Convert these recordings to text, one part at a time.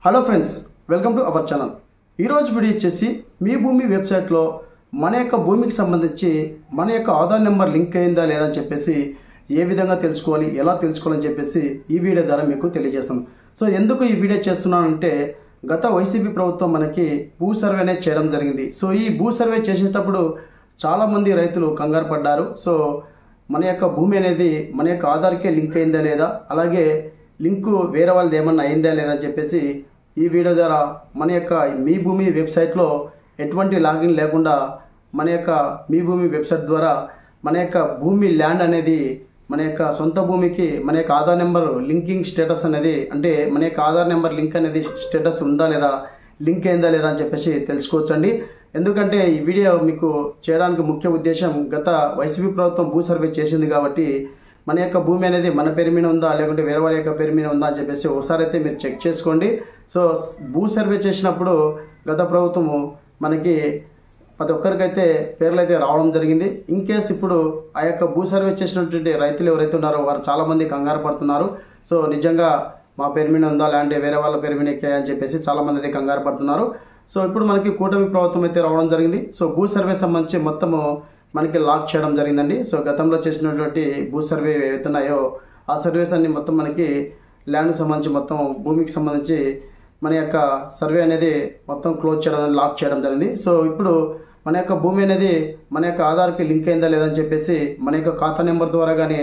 Hello friends, welcome to our channel. ఈరోజు video వచ్చేసి మీ భూమి వెబ్సైట్లో మన యొక్క భూమికి సంబంధించి మన యొక్క ఆధార్ నెంబర్ లింక్ అయిందా లేదా అని చెప్పేసి ఏ విధంగా తెలుసుకోవాలి, ఎలా తెలుసుకోవాలని చెప్పేసి ఈ వీడియో ద్వారా మీకు తెలియజేస్తాను. సో ఎందుకు ఈ వీడియో చేస్తున్నానంటే గత వైసీపీ ప్రభుత్వం మనకి భూ సర్వే అనేది చేయడం జరిగింది. సో ఈ భూ సర్వే చేసేటప్పుడు చాలామంది రైతులు కంగారు పడ్డారు. సో మన యొక్క భూమి అనేది మన యొక్క ఆధార్కే లింక్ అయిందా లేదా, అలాగే లింకు వేరే వాళ్ళది ఏమన్నా అయిందా లేదా అని చెప్పేసి ఈ వీడియో ద్వారా మన యొక్క మీ భూమి వెబ్సైట్లో ఎటువంటి లాగిన్ లేకుండా మన యొక్క మీ భూమి వెబ్సైట్ ద్వారా మన యొక్క భూమి ల్యాండ్ అనేది మన యొక్క సొంత భూమికి మన యొక్క ఆధార్ నెంబర్ లింకింగ్ స్టేటస్ అనేది, అంటే మన యొక్క ఆధార్ నెంబర్ లింక్ అనేది స్టేటస్ ఉందా లేదా, లింక్ అయిందా లేదా అని చెప్పేసి తెలుసుకోవచ్చండి. ఎందుకంటే ఈ వీడియో మీకు చేయడానికి ముఖ్య ఉద్దేశం, గత వైసీపీ ప్రభుత్వం భూ సర్వే చేసింది కాబట్టి మన యొక్క భూమి అనేది మన పేరు మీద ఉందా లేకుంటే వేరే వాళ్ళ యొక్క పేరు మీద ఉందా అని చెప్పేసి ఒకసారి అయితే మీరు చెక్ చేసుకోండి. సో భూ సర్వే చేసినప్పుడు గత ప్రభుత్వము మనకి ప్రతి ఒక్కరికైతే పేర్లు అయితే రావడం జరిగింది. ఇన్ కేస్ ఇప్పుడు ఆ యొక్క భూ సర్వే చేసినటువంటి రైతులు ఎవరైతే ఉన్నారో వారు చాలామంది కంగారు పడుతున్నారు. సో నిజంగా మా పేరు మీద ఉందా లేదంటే వేరే వాళ్ళ పేరు మీద ఎక్కాయని చెప్పేసి చాలామంది అయితే కంగారు పడుతున్నారు. సో ఇప్పుడు మనకి కూటమి ప్రభుత్వం అయితే రావడం జరిగింది. సో భూ సర్వే సంబంధించి మొత్తము మనకి లాక్ చేయడం జరిగిందండి. సో గతంలో చేసినటువంటి భూ సర్వే ఏవైతున్నాయో ఆ సర్వేస్ అన్ని మొత్తం మనకి ల్యాండ్కి సంబంధించి మొత్తం భూమికి సంబంధించి మన యొక్క సర్వే అనేది మొత్తం క్లోజ్ చేయడం, లాక్ చేయడం జరిగింది. సో ఇప్పుడు మన యొక్క భూమి అనేది మన యొక్క ఆధార్కి లింక్ అయిందా లేదని చెప్పేసి మన యొక్క ఖాతా నెంబర్ ద్వారా కానీ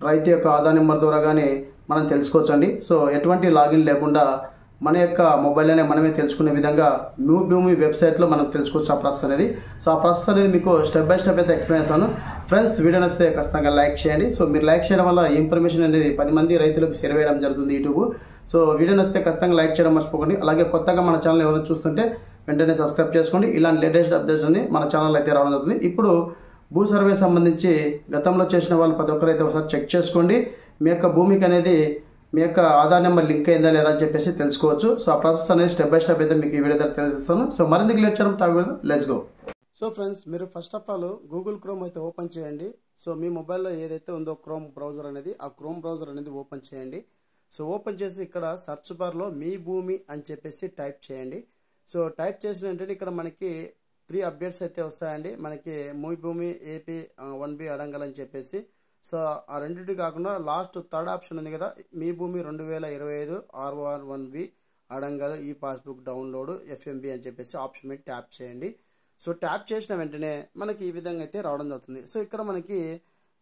రైతు యొక్క ఆధార్ నెంబర్ ద్వారా కానీ మనం తెలుసుకోవచ్చండి. సో ఎటువంటి లాగిన్ లేకుండా మన యొక్క మొబైల్లోనే మనమే తెలుసుకునే విధంగా మీ భూమి వెబ్సైట్లో మనం తెలుసుకోవచ్చు ఆ ప్రాసెస్ అనేది. సో ఆ ప్రాసెస్ అనేది మీకు స్టెప్ బై స్టెప్ అయితే ఎక్స్ప్లెయిన్ చేస్తాను. ఫ్రెండ్స్, వీడియో నచ్చితే ఖచ్చితంగా లైక్ చేయండి. సో మీరు లైక్ చేయడం వల్ల ఇన్ఫర్మేషన్ అనేది 10 మంది రైతులకు షేర్ వేయడం జరుగుతుంది యూట్యూబ్. సో వీడియో నచ్చితే ఖచ్చితంగా లైక్ చేయడం మర్చిపోకండి. అలాగే కొత్తగా మన ఛానల్ ఎవరైనా చూస్తుంటే వెంటనే సబ్స్క్రైబ్ చేసుకోండి. ఇలాంటి లేటెస్ట్ అప్డేట్స్ అన్ని మన ఛానల్ అయితే రావడం జరుగుతుంది. ఇప్పుడు భూ సర్వే సంబంధించి గతంలో చేసిన వాళ్ళు ప్రతి ఒక్కరైతే ఒకసారి చెక్ చేసుకోండి. మీ యొక్క భూమికి అనేది మీ యొక్క ఆధార్ నెంబర్ లింక్ అయిందా లేదా అని చెప్పేసి తెలుసుకోవచ్చు. సో ఆ ప్రాసెస్ అనేది స్టెప్ బై స్టెప్ అయితే మీకు ఈ వీడియో ద్వారా తెలియజేస్తాను. సో మరింత లేట్ చేయడం టాపిక్ మీద లెట్స్ గో. సో ఫ్రెండ్స్, మీరు first of all Google chrome అయితే ఓపెన్ చేయండి. సో మీ మొబైల్లో ఏదైతే ఉందో క్రోమ్ బ్రౌజర్ అనేది, ఆ క్రోమ్ బ్రౌజర్ అనేది ఓపెన్ చేయండి. సో ఓపెన్ చేసి ఇక్కడ సెర్చ్ బార్లో మీ భూమి అని చెప్పేసి టైప్ చేయండి. సో టైప్ చేసిన వెంటనే ఇక్కడ మనకి 3 అప్డేట్స్ అయితే వస్తాయండి. మనకి మీ భూమి ఏపీ 1B అడంగల్ అని చెప్పేసి. సో ఆ రెండింటి కాకుండా లాస్ట్ థర్డ్ ఆప్షన్ ఉంది కదా, మీ భూమి 2025 R1B అడంగల్ ఈ పాస్బుక్ డౌన్లోడ్ FMB అని చెప్పేసి ఆప్షన్ మీద ట్యాప్ చేయండి. సో ట్యాప్ చేసిన వెంటనే మనకి ఈ విధంగా అయితే రావడం జరుగుతుంది. సో ఇక్కడ మనకి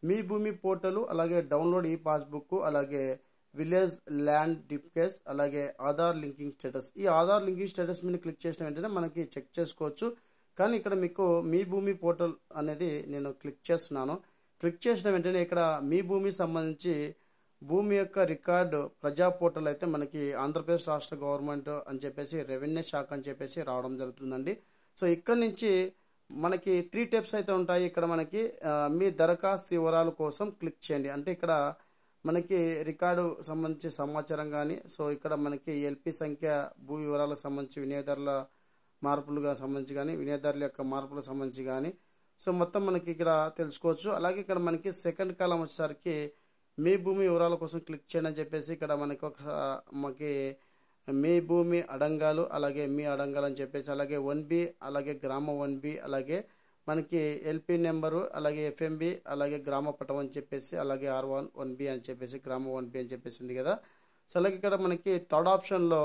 మీ భూమి పోర్టల్, అలాగే డౌన్లోడ్ ఈ పాస్బుక్, అలాగే విలేజ్ ల్యాండ్ డిప్కేస్, అలాగే ఆధార్ లింకింగ్ స్టేటస్. ఈ ఆధార్ లింకింగ్ స్టేటస్ మీద క్లిక్ చేసిన వెంటనే మనకి చెక్ చేసుకోవచ్చు. కానీ ఇక్కడ మీకు మీ భూమి పోర్టల్ అనేది నేను క్లిక్ చేస్తున్నాను. క్లిక్ చేసిన వెంటనే ఇక్కడ మీ భూమికి సంబంధించి భూమి యొక్క రికార్డు ప్రజా పోర్టల్ అయితే మనకి ఆంధ్రప్రదేశ్ రాష్ట్ర గవర్నమెంట్ అని చెప్పేసి రెవెన్యూ శాఖ అని చెప్పేసి రావడం జరుగుతుందండి. సో ఇక్కడ నుంచి మనకి 3 స్టెప్స్ అయితే ఉంటాయి. ఇక్కడ మనకి మీ దరఖాస్తు వివరాల కోసం క్లిక్ చేయండి. అంటే ఇక్కడ మనకి రికార్డు సంబంధించి సమాచారం కానీ, సో ఇక్కడ మనకి ఎల్పి సంఖ్య, భూ వివరాలకు సంబంధించి వినియోగదారుల మార్పులుగా సంబంధించి కానీ, వినియోగదారుల యొక్క మార్పులకు సంబంధించి కానీ, సో మొత్తం మనకి ఇక్కడ తెలుసుకోవచ్చు. అలాగే ఇక్కడ మనకి సెకండ్ కాలం వచ్చేసరికి మీ భూమి వివరాల కోసం క్లిక్ చేయండి అని చెప్పేసి ఇక్కడ మనకి మీ భూమి అడంగాలు, అలాగే మీ అడంగాలు అని చెప్పేసి, అలాగే 1B, అలాగే గ్రామ 1B, అలాగే మనకి ఎల్పి నెంబరు, అలాగే FMB, అలాగే గ్రామ పటం అని చెప్పేసి, అలాగే R1B అని చెప్పేసి, గ్రామ 1B అని చెప్పేసి ఉంది కదా. సో అలాగే ఇక్కడ మనకి థర్డ్ ఆప్షన్లో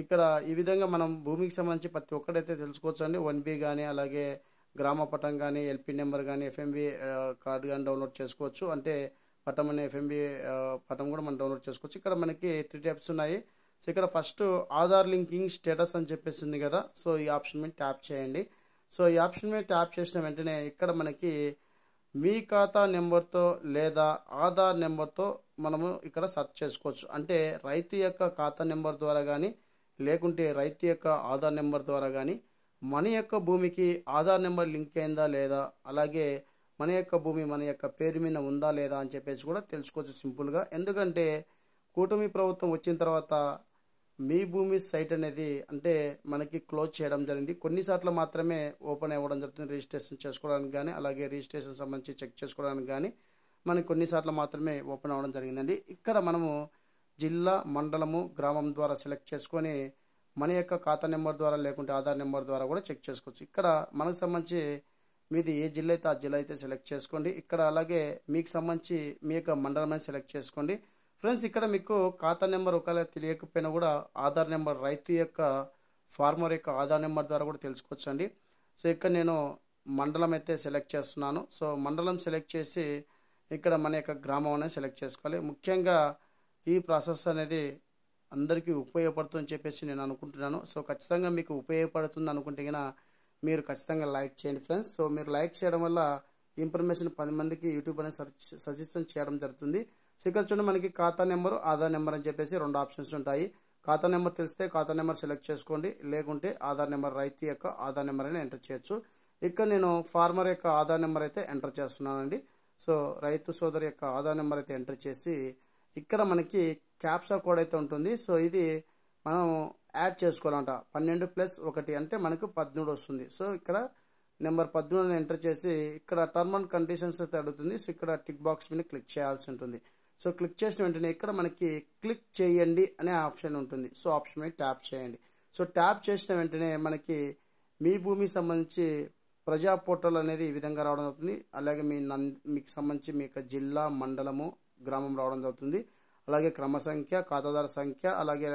ఇక్కడ ఈ విధంగా మనం భూమికి సంబంధించి ప్రతి ఒక్కటైతే తెలుసుకోవచ్చు అండి. 1B కానీ, అలాగే గ్రామ పటం కానీ, ఎల్పి నెంబర్ కానీ, FMB కార్డు కానీ డౌన్లోడ్ చేసుకోవచ్చు. అంటే పటం అనే FMB పటం కూడా మనం డౌన్లోడ్ చేసుకోవచ్చు. ఇక్కడ మనకి 3 టైప్స్ ఉన్నాయి. సో ఇక్కడ ఫస్ట్ ఆధార్ లింకింగ్ స్టేటస్ అని చెప్పేసి ఉంది కదా. సో ఈ ఆప్షన్ మీద ట్యాప్ చేయండి. సో ఈ ఆప్షన్ మీద ట్యాప్ చేసిన వెంటనే ఇక్కడ మనకి మీ ఖాతా నెంబర్తో లేదా ఆధార్ నెంబర్తో మనము ఇక్కడ సెర్చ్ చేసుకోవచ్చు. అంటే రైతు యొక్క ఖాతా నెంబర్ ద్వారా కానీ, లేకుంటే రైతు యొక్క ఆధార్ నెంబర్ ద్వారా కానీ మన యొక్క భూమికి ఆధార్ నెంబర్ లింక్ అయిందా లేదా, అలాగే మన యొక్క భూమి మన యొక్క పేరు మీద ఉందా లేదా అని చెప్పేసి కూడా తెలుసుకోవచ్చు సింపుల్గా. ఎందుకంటే కూటమి ప్రభుత్వం వచ్చిన తర్వాత మీ భూమి సైట్ అనేది అంటే మనకి క్లోజ్ చేయడం జరిగింది. కొన్నిసార్లు మాత్రమే ఓపెన్ అవ్వడం జరుగుతుంది రిజిస్ట్రేషన్ చేసుకోవడానికి కానీ, అలాగే రిజిస్ట్రేషన్ సంబంధించి చెక్ చేసుకోవడానికి కానీ మనకి కొన్నిసార్లు మాత్రమే ఓపెన్ అవ్వడం జరిగిందండి. ఇక్కడ మనము జిల్లా, మండలము, గ్రామం ద్వారా సెలెక్ట్ చేసుకొని మన యొక్క ఖాతా నెంబర్ ద్వారా లేకుంటే ఆధార్ నెంబర్ ద్వారా కూడా చెక్ చేసుకోవచ్చు. ఇక్కడ మనకు సంబంధించి మీది ఏ జిల్లా అయితే ఆ జిల్లా అయితే సెలెక్ట్ చేసుకోండి. ఇక్కడ అలాగే మీకు సంబంధించి మీ యొక్క మండలం అనేది సెలెక్ట్ చేసుకోండి. ఫ్రెండ్స్, ఇక్కడ మీకు ఖాతా నెంబర్ ఒకవేళ తెలియకపోయినా కూడా ఆధార్ నెంబర్, రైతు యొక్క ఫార్మర్ యొక్క ఆధార్ నెంబర్ ద్వారా కూడా తెలుసుకోవచ్చండి. సో ఇక్కడ నేను మండలం అయితే సెలెక్ట్ చేస్తున్నాను. సో మండలం సెలెక్ట్ చేసి ఇక్కడ మన యొక్క గ్రామం అనేది సెలెక్ట్ చేసుకోవాలి. ముఖ్యంగా ఈ ప్రాసెస్ అనేది అందరికీ ఉపయోగపడుతుందని చెప్పేసి నేను అనుకుంటున్నాను. సో ఖచ్చితంగా మీకు ఉపయోగపడుతుంది అనుకుంటే కనుక మీరు ఖచ్చితంగా లైక్ చేయండి ఫ్రెండ్స్. సో మీరు లైక్ చేయడం వల్ల ఇన్ఫర్మేషన్ 10 మందికి యూట్యూబ్ అనేది సజెషన్ చేయడం జరుగుతుంది. సో ఇక్కడ చూడండి, మనకి ఖాతా నెంబరు, ఆధార్ నెంబర్ అని చెప్పేసి 2 ఆప్షన్స్ ఉంటాయి. ఖాతా నెంబర్ తెలిస్తే ఖాతా నెంబర్ సెలెక్ట్ చేసుకోండి, లేకుంటే ఆధార్ నెంబర్, రైతు యొక్క ఆధార్ నెంబర్ అయినా ఎంటర్ చేయొచ్చు. ఇక్కడ నేను ఫార్మర్ యొక్క ఆధార్ నెంబర్ అయితే ఎంటర్ చేస్తున్నానండి. సో రైతు సోదరు యొక్క ఆధార్ నెంబర్ అయితే ఎంటర్ చేసి ఇక్కడ మనకి క్యాప్చా కోడ్ అయితే ఉంటుంది. సో ఇది మనం యాడ్ చేసుకోవాలంట. 12+1 అంటే మనకు 13 వస్తుంది. సో ఇక్కడ నెంబర్ 13 ఎంటర్ చేసి ఇక్కడ టర్మ్ అండ్ కండిషన్స్ అయితే అడుగుతుంది. సో ఇక్కడ టిక్ బాక్స్ మీద క్లిక్ చేయాల్సి ఉంటుంది. సో క్లిక్ చేసిన వెంటనే ఇక్కడ మనకి క్లిక్ చేయండి అనే ఆప్షన్ ఉంటుంది. సో ఆప్షన్ మీద ట్యాప్ చేయండి. సో ట్యాప్ చేసిన వెంటనే మనకి మీ భూమికి సంబంధించి ప్రజా పోర్టల్ అనేది ఈ విధంగా రావడం అవుతుంది. అలాగే మీకు సంబంధించి మీ యొక్క జిల్లా, మండలము, గ్రామం రావడం జరుగుతుంది. అలాగే క్రమ సంఖ్య, ఖాతాదారు సంఖ్య, అలాగే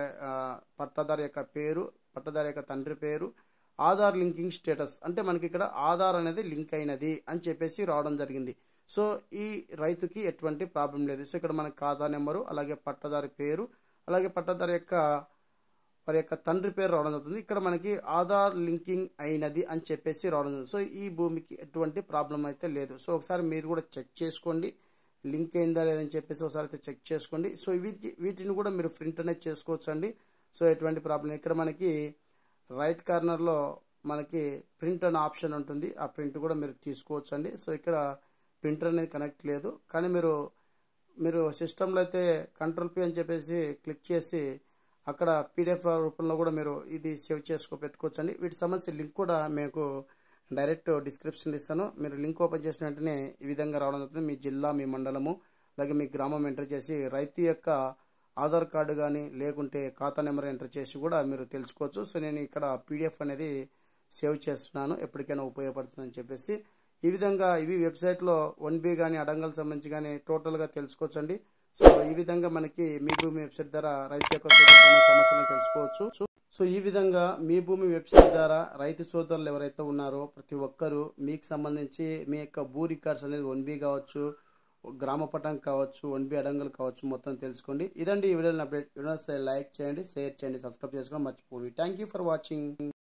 పట్టాదారు యొక్క పేరు, పట్టాదారు యొక్క తండ్రి పేరు, ఆధార్ లింకింగ్ స్టేటస్ అంటే మనకి ఇక్కడ ఆధార్ అనేది లింక్ అయినది అని చెప్పేసి రావడం జరిగింది. సో ఈ రైతుకి ఎటువంటి ప్రాబ్లం లేదు. సో ఇక్కడ మనకి ఖాతా నెంబరు, అలాగే పట్టాదారు పేరు, అలాగే పట్టాదారు యొక్క వారి యొక్క తండ్రి పేరు రావడం జరుగుతుంది. ఇక్కడ మనకి ఆధార్ లింకింగ్ అయినది అని చెప్పేసి రావడం జరుగుతుంది. సో ఈ భూమికి ఎటువంటి ప్రాబ్లం అయితే లేదు. సో ఒకసారి మీరు కూడా చెక్ చేసుకోండి, లింక్ అయిందా లేదని చెప్పేసి ఒకసారి అయితే చెక్ చేసుకోండి. సో వీటిని కూడా మీరు ప్రింట్ అనేది చేసుకోవచ్చు అండి. సో ఎటువంటి ప్రాబ్లం. ఇక్కడ మనకి రైట్ కార్నర్లో మనకి ప్రింట్ అనే ఆప్షన్ ఉంటుంది. ఆ ప్రింట్ కూడా మీరు తీసుకోవచ్చు అండి. సో ఇక్కడ ప్రింటర్ అనేది కనెక్ట్ లేదు, కానీ మీరు సిస్టంలో అయితే Ctrl+P అని చెప్పేసి క్లిక్ చేసి అక్కడ PDF రూపంలో కూడా మీరు ఇది సేవ్ పెట్టుకోవచ్చు అండి. వీటికి సంబంధించిన లింక్ కూడా మీకు డైరెక్ట్ డిస్క్రిప్షన్ ఇస్తాను. మీరు లింక్ ఓపెన్ చేసిన వెంటనే ఈ విధంగా రావడం జరుగుతుంది. మీ జిల్లా, మీ మండలము, అలాగే మీ గ్రామం ఎంటర్ చేసి రైతు యొక్క ఆధార్ కార్డు కానీ లేకుంటే ఖాతా నెంబర్ ఎంటర్ చేసి కూడా మీరు తెలుసుకోవచ్చు. సో నేను ఇక్కడ PDF అనేది సేవ్ చేస్తున్నాను, ఎప్పటికైనా ఉపయోగపడుతుందని చెప్పేసి. ఈ విధంగా ఇవి వెబ్సైట్లో 1B కానీ అడంగల్ సంబంధించి కానీ టోటల్గా తెలుసుకోవచ్చు అండి. సో ఈ విధంగా మనకి మీ భూమి వెబ్సైట్ ద్వారా రైతు యొక్క సమస్యలను తెలుసుకోవచ్చు. సో ఈ విధంగా మీ భూమి వెబ్సైట్ ద్వారా రైతు సోదరులు ఎవరైతే ఉన్నారో ప్రతి ఒక్కరూ మీకు సంబంధించి మీ యొక్క భూ రికార్డ్స్ అనేది 1B కావచ్చు, గ్రామ పటం కావచ్చు, 1B అడంగల్ కావచ్చు, మొత్తం తెలుసుకోండి. ఇదండి ఈ వీడియోని అప్డేట్. లైక్ చేయండి, షేర్ చేయండి, సబ్స్క్రైబ్ చేసుకోండి మర్చిపోండి. Thank you for watching.